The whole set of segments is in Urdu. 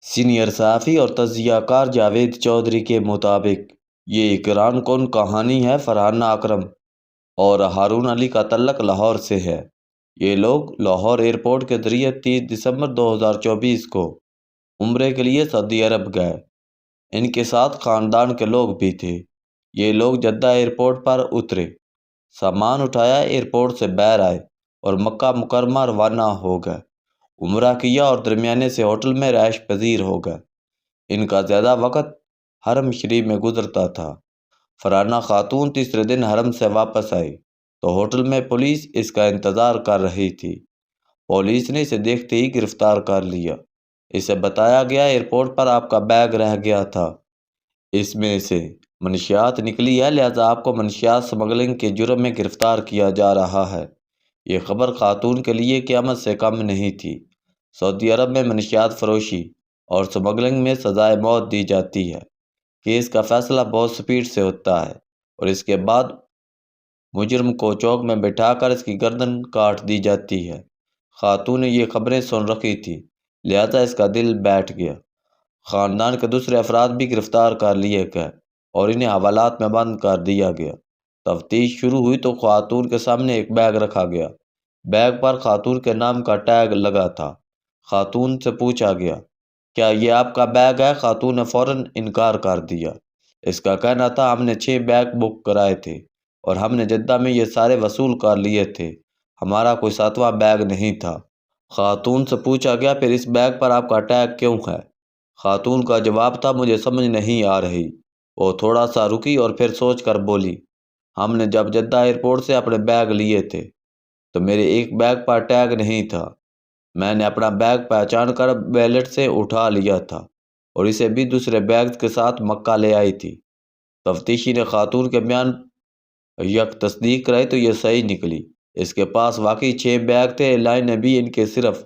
سینئر صحافی اور تجزیہ کار جاوید چودھری کے مطابق یہ اقران کن کہانی ہے فرحانہ اکرم اور ہارون علی کا تعلق لاہور سے ہے۔ یہ لوگ لاہور ایئرپورٹ کے ذریعے 30 دسمبر 2024 کو عمرے کے لیے سعودی عرب گئے۔ ان کے ساتھ خاندان کے لوگ بھی تھے۔ یہ لوگ جدہ ایئرپورٹ پر اترے، سامان اٹھایا، ایئرپورٹ سے باہر آئے اور مکہ مکرمہ روانہ ہو گئے۔ عمرہ کیا اور درمیانے سے ہوٹل میں رہائش پذیر ہو گئے۔ ان کا زیادہ وقت حرم شریف میں گزرتا تھا۔ فرحانہ خاتون تیسرے دن حرم سے واپس آئی تو ہوٹل میں پولیس اس کا انتظار کر رہی تھی۔ پولیس نے اسے دیکھتے ہی گرفتار کر لیا۔ اسے بتایا گیا ایئرپورٹ پر آپ کا بیگ رہ گیا تھا، اس میں سے منشیات نکلی ہے، لہذا آپ کو منشیات سمگلنگ کے جرم میں گرفتار کیا جا رہا ہے۔ یہ خبر خاتون کے لیے قیامت سے کم نہیں تھی۔ سعودی عرب میں منشیات فروشی اور سمگلنگ میں سزائے موت دی جاتی ہے۔ کیس کا فیصلہ بہت سپیڈ سے ہوتا ہے اور اس کے بعد مجرم کو چوک میں بٹھا کر اس کی گردن کاٹ دی جاتی ہے۔ خاتون نے یہ خبریں سن رکھی تھی، لہذا اس کا دل بیٹھ گیا۔ خاندان کے دوسرے افراد بھی گرفتار کر لیے گئے اور انہیں حوالات میں بند کر دیا گیا۔ تفتیش شروع ہوئی تو خاتون کے سامنے ایک بیگ رکھا گیا۔ بیگ پر خاتون کے نام کا ٹیگ لگا تھا۔ خاتون سے پوچھا گیا، کیا یہ آپ کا بیگ ہے؟ خاتون نے فوراً انکار کر دیا۔ اس کا کہنا تھا، ہم نے 6 بیگ بک کرائے تھے اور ہم نے جدہ میں یہ سارے وصول کر لیے تھے، ہمارا کوئی 7واں بیگ نہیں تھا۔ خاتون سے پوچھا گیا، پھر اس بیگ پر آپ کا ٹیگ کیوں ہے؟ خاتون کا جواب تھا، مجھے سمجھ نہیں آ رہی۔ وہ تھوڑا سا رکی اور پھر سوچ کر بولی، ہم نے جب جدہ ایئرپورٹ سے اپنے بیگ لیے تھے تو میرے ایک بیگ پر ٹیگ نہیں تھا۔ میں نے اپنا بیگ پہچان کر بیلٹ سے اٹھا لیا تھا اور اسے بھی دوسرے بیگ کے ساتھ مکہ لے آئی تھی۔ تفتیشی نے خاتون کے بیان یک تصدیق کرائی تو یہ صحیح نکلی۔ اس کے پاس واقعی 6 بیگ تھے۔ ایئر لائن نے بھی ان کے صرف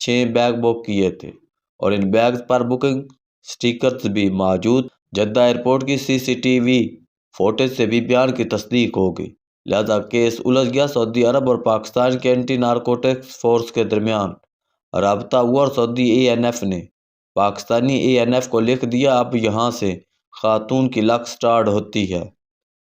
6 بیگ بک کیے تھے اور ان بیگز پر بکنگ سٹیکرز بھی موجود۔ جدہ ایئرپورٹ کی CCTV فوٹیج سے بھی بیان کی تصدیق ہو گئی، لہذا کیس الجھ گیا۔ سعودی عرب اور پاکستان کے اینٹی نارکوٹکس فورس کے درمیان رابطہ ہوا اور سعودی ANF نے پاکستانی ANF کو لکھ دیا، اب یہاں سے خاتون کی لک سٹارٹ ہوتی ہے۔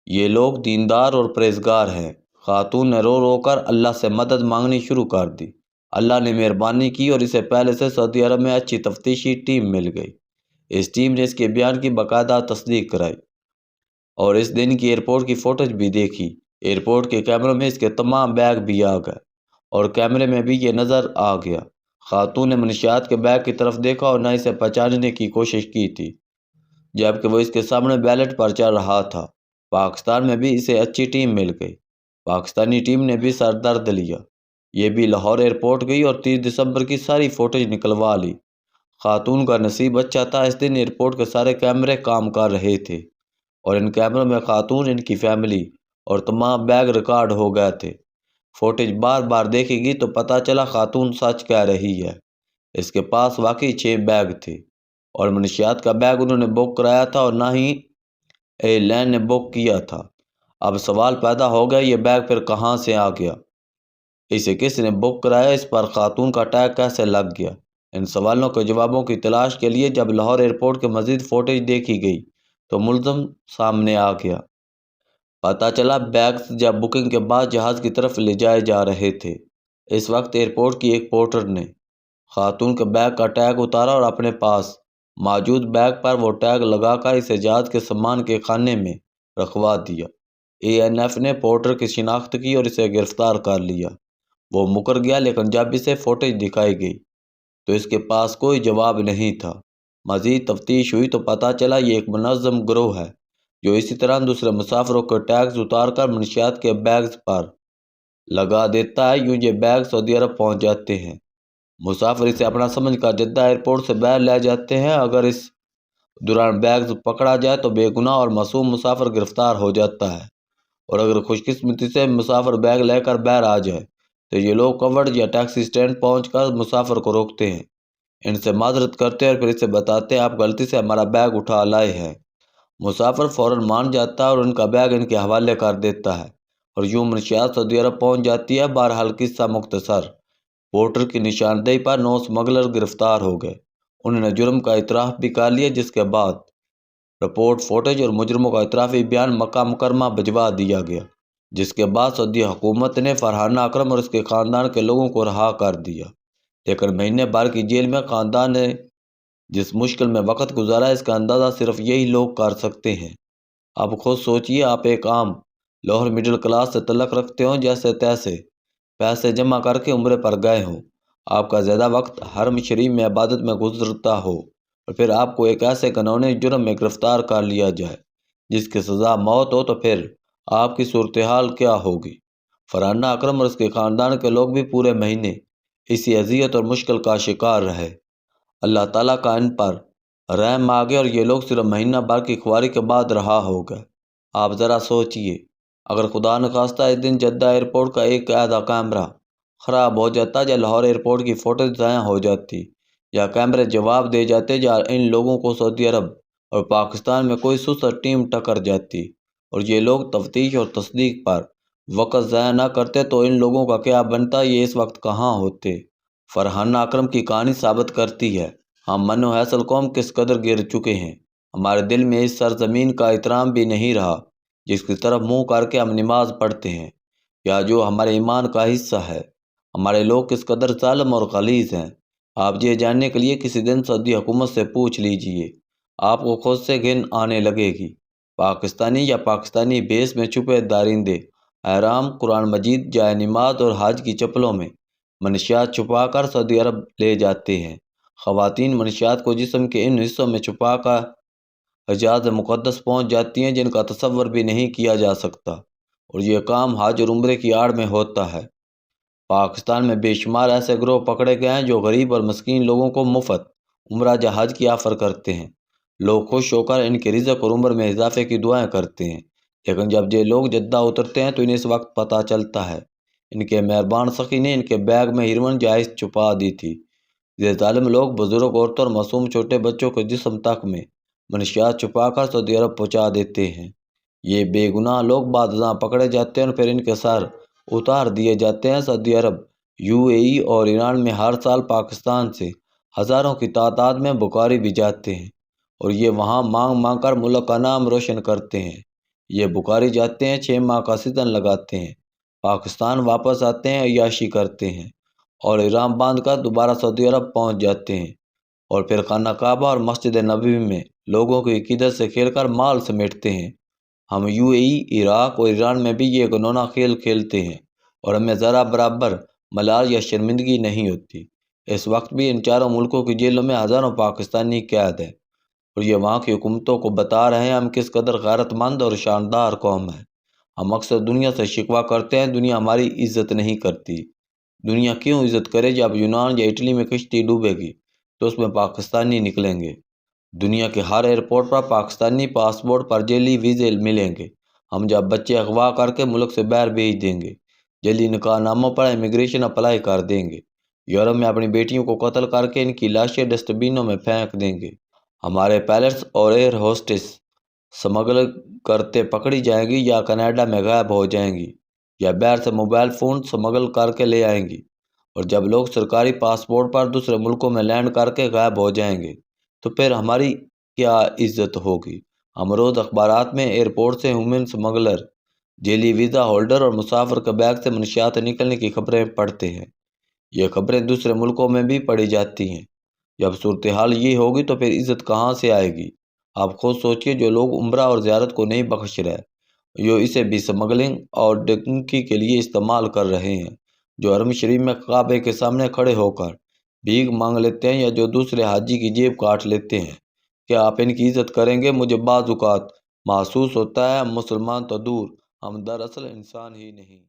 یہ لوگ دیندار اور پرہیزگار ہیں۔ خاتون نے رو رو کر اللہ سے مدد مانگنی شروع کر دی۔ اللہ نے مہربانی کی اور اسے پہلے سے سعودی عرب میں اچھی تفتیشی ٹیم مل گئی۔ اس ٹیم نے اس کے بیان کی باقاعدہ تصدیق کرائی اور اس دن کی ایئرپورٹ کی فوٹیج بھی دیکھی۔ ایئرپورٹ کے کیمروں میں اس کے تمام بیگ بھی آ گئے اور کیمرے میں بھی یہ نظر آ گیا۔ خاتون نے منشیات کے بیگ کی طرف دیکھا اور نہ اسے پہچاننے کی کوشش کی تھی، جبکہ وہ اس کے سامنے بیلٹ پر چل رہا تھا۔ پاکستان میں بھی اسے اچھی ٹیم مل گئی۔ پاکستانی ٹیم نے بھی سر درد لیا۔ یہ بھی لاہور ایئرپورٹ گئی اور 30 دسمبر کی ساری فوٹیج نکلوا لی۔ خاتون کا نصیب اچھا تھا، اس دن ایئرپورٹ کے سارے کیمرے کام کر رہے تھے اور ان کیمروں میں خاتون، ان کی فیملی اور تمام بیگ ریکارڈ ہو گئے تھے۔ فوٹیج بار بار دیکھی گئی تو پتہ چلا خاتون سچ کہہ رہی ہے۔ اس کے پاس واقعی 6 بیگ تھے اور منشیات کا بیگ انہوں نے بک کرایا تھا اور نہ ہی ایئر لائن نے بک کیا تھا۔ اب سوال پیدا ہو گیا، یہ بیگ پھر کہاں سے آ گیا؟ اسے کس نے بک کرایا؟ اس پر خاتون کا ٹیگ کیسے لگ گیا؟ ان سوالوں کے جوابوں کی تلاش کے لیے جب لاہور ایئرپورٹ کے مزید فوٹیج دیکھی گئی تو ملزم سامنے آ گیا۔ پتہ چلا بیگز جب بکنگ کے بعد جہاز کی طرف لے جائے جا رہے تھے۔ اس وقت ایئرپورٹ کی ایک پورٹر نے خاتون کے بیگ کا ٹیگ اتارا اور اپنے پاس موجود بیگ پر وہ ٹیگ لگا کر اسے جہاز کے سامان کے خانے میں رکھوا دیا۔ ANF نے پورٹر کی شناخت کی اور اسے گرفتار کر لیا۔ وہ مکر گیا، لیکن جب اسے فوٹیج دکھائی گئی تو اس کے پاس کوئی جواب نہیں تھا۔ مزید تفتیش ہوئی تو پتہ چلا یہ ایک منظم گروہ ہے جو اسی طرح دوسرے مسافروں کے ٹیگز اتار کر منشیات کے بیگز پر لگا دیتا ہے۔ یوں یہ بیگ سعودی عرب پہنچ جاتے ہیں۔ مسافر اسے اپنا سمجھ کر جدہ ایئرپورٹ سے باہر لے جاتے ہیں۔ اگر اس دوران بیگز پکڑا جائے تو بے گناہ اور معصوم مسافر گرفتار ہو جاتا ہے، اور اگر خوش قسمتی سے مسافر بیگ لے کر باہر آ جائے تو یہ لوگ کوڈ یا ٹیکسی سٹینڈ پہنچ کر مسافر کو روکتے ہیں، ان سے معذرت کرتے ہیں اور پھر اسے بتاتے ہیں آپ غلطی سے ہمارا بیگ اٹھا لائے ہیں۔ مسافر فوراً مان جاتا ہے اور ان کا بیگ ان کے حوالے کر دیتا ہے اور یوں منشیات سعودی عرب پہنچ جاتی ہے۔ بہرحال قصہ مختصر، پورٹر کی نشاندہی پر 9 اسمگلر گرفتار ہو گئے انہوں نے جرم کا اعتراف بھی کر لیا، جس کے بعد رپورٹ، فوٹیج اور مجرموں کا اعترافی بیان مکہ مکرمہ بھجوا دیا گیا، جس کے بعد سعودی حکومت نے فرحانہ اکرم اور اس کے خاندان کے لوگوں کو رہا کر دیا۔ لیکن مہینے بھر کی جیل میں خاندان نے جس مشکل میں وقت گزارا، اس کا اندازہ صرف یہی لوگ کر سکتے ہیں۔ اب خود سوچئے، آپ ایک عام لوور مڈل کلاس سے تعلق رکھتے ہوں، جیسے تیسے پیسے جمع کر کے عمرے پر گئے ہوں، آپ کا زیادہ وقت حرم شریف میں عبادت میں گزرتا ہو، اور پھر آپ کو ایک ایسے قانونی جرم میں گرفتار کر لیا جائے جس کی سزا موت ہو، تو پھر آپ کی صورتحال کیا ہوگی؟ فرحانہ اکرم اور اس کے خاندان کے لوگ بھی پورے مہینے اسی اذیت اور مشکل کا شکار رہے۔ اللہ تعالیٰ کا ان پر رحم آ گیا اور یہ لوگ صرف مہینہ بھر کی خواری کے بعد رہا ہو گئے۔ آپ ذرا سوچئے، اگر خدا نخواستہ اس دن جدہ ایئرپورٹ کا ایک آدھا کیمرہ خراب ہو جاتا، یا لاہور ایئرپورٹ کی فوٹیج ضائع ہو جاتی، یا کیمرے جواب دے جاتے، یا ان لوگوں کو سعودی عرب اور پاکستان میں کوئی سست ٹیم ٹکر جاتی اور یہ لوگ تفتیش اور تصدیق پر وقت ضائع نہ کرتے، تو ان لوگوں کا کیا بنتا؟ یہ اس وقت کہاں ہوتے؟ فرحانہ اکرم کی کہانی ثابت کرتی ہے ہم من و حیصل قوم کس قدر گر چکے ہیں۔ ہمارے دل میں اس سرزمین کا احترام بھی نہیں رہا جس کی طرف منہ کر کے ہم نماز پڑھتے ہیں، یا جو ہمارے ایمان کا حصہ ہے۔ ہمارے لوگ کس قدر ظالم اور غلیظ ہیں، آپ یہ جاننے کے لیے کسی دن سعودی حکومت سے پوچھ لیجئے، آپ کو خود سے گھن آنے لگے گی۔ پاکستانی یا پاکستانی بیس میں چھپے دارندے احرام، قرآن مجید، جائے نماز اور حج کی چپلوں میں منشیات چھپا کر سعودی عرب لے جاتے ہیں۔ خواتین منشیات کو جسم کے ان حصوں میں چھپا کر حجاز مقدس پہنچ جاتی ہیں جن کا تصور بھی نہیں کیا جا سکتا، اور یہ کام حج اور عمرے کی آڑ میں ہوتا ہے۔ پاکستان میں بے شمار ایسے گروہ پکڑے گئے ہیں جو غریب اور مسکین لوگوں کو مفت عمرہ یا حج کی آفر کرتے ہیں۔ لوگ خوش ہو کر ان کے رزق اور عمر میں اضافے کی دعائیں کرتے ہیں، لیکن جب یہ لوگ جدہ اترتے ہیں تو انہیں اس وقت پتہ چلتا ہے ان کے مہربان سخی نے ان کے بیگ میں ہیروئن جائز چھپا دی تھی۔ یہ ظالم لوگ بزرگ عورتوں اور معصوم چھوٹے بچوں کے جسم تک میں منشیات چھپا کر سعودی عرب پہنچا دیتے ہیں۔ یہ بے گناہ لوگ بعد ازاں پکڑے جاتے ہیں اور پھر ان کے سر اتار دیے جاتے ہیں۔ سعودی عرب، UAE اور ایران میں ہر سال پاکستان سے ہزاروں کی تعداد میں بخاری بھی جاتے ہیں، اور یہ وہاں مانگ مانگ کر ملک کا نام روشن کرتے ہیں۔ یہ بخاری جاتے ہیں، 6 ماہ کا سیزن لگاتے ہیں، پاکستان واپس آتے ہیں، عیاشی کرتے ہیں اور احرام باندھ کر دوبارہ سعودی عرب پہنچ جاتے ہیں، اور پھر خانہ کعبہ اور مسجد نبوی میں لوگوں کی عقیدت سے کھیل کر مال سمیٹتے ہیں۔ ہم UAE، عراق اور ایران میں بھی یہ گنونا کھیل کھیلتے ہیں، اور ہمیں ذرا برابر ملال یا شرمندگی نہیں ہوتی۔ اس وقت بھی ان چاروں ملکوں کی جیلوں میں ہزاروں پاکستانی قید ہیں، اور یہ وہاں کی حکومتوں کو بتا رہے ہیں ہم کس قدر غیرت مند اور شاندار قوم ہیں۔ ہم اکثر دنیا سے شکوہ کرتے ہیں دنیا ہماری عزت نہیں کرتی۔ دنیا کیوں عزت کرے؟ جب یونان یا اٹلی میں کشتی ڈوبے گی تو اس میں پاکستانی نکلیں گے۔ دنیا کے ہر ایئرپورٹ پر پاکستانی پاسپورٹ پر جعلی ویزے ملیں گے۔ ہم جب بچے اغوا کر کے ملک سے باہر بھیج دیں گے، جعلی نکاح ناموں پر امیگریشن اپلائی کر دیں گے۔ یورپ میں اپنی بیٹیوں کو قتل کر کے ان کی لاشیں ڈسٹ بینوں میں پھینک دیں گے۔ ہمارے پائلٹس اور ایئر ہوسٹس سمگل کرتے پکڑی جائیں گی، یا کینیڈا میں غائب ہو جائیں گی، یا باہر سے موبائل فون سمگل کر کے لے آئیں گی۔ اور جب لوگ سرکاری پاسپورٹ پر دوسرے ملکوں میں لینڈ کر کے غائب ہو جائیں گے تو پھر ہماری کیا عزت ہوگی؟ ہم روز اخبارات میں ایئرپورٹ سے ہیومن سمگلر، جعلی ویزا ہولڈر اور مسافر کے بیگ سے منشیات نکلنے کی خبریں پڑھتے ہیں۔ یہ خبریں دوسرے ملکوں میں بھی پڑھی جاتی ہیں۔ جب صورتحال یہ ہوگی تو پھر عزت کہاں سے آئے گی؟ آپ خود سوچئے، جو لوگ عمرہ اور زیارت کو نہیں بخش رہے، جو اسے بھی سمگلنگ اور ڈکنکی کے لیے استعمال کر رہے ہیں، جو حرم شریف میں کعبے کے سامنے کھڑے ہو کر بھیک مانگ لیتے ہیں، یا جو دوسرے حاجی کی جیب کاٹ لیتے ہیں، کیا آپ ان کی عزت کریں گے؟ مجھے بعض اوقات محسوس ہوتا ہے ہم مسلمان تو دور، ہم دراصل انسان ہی نہیں۔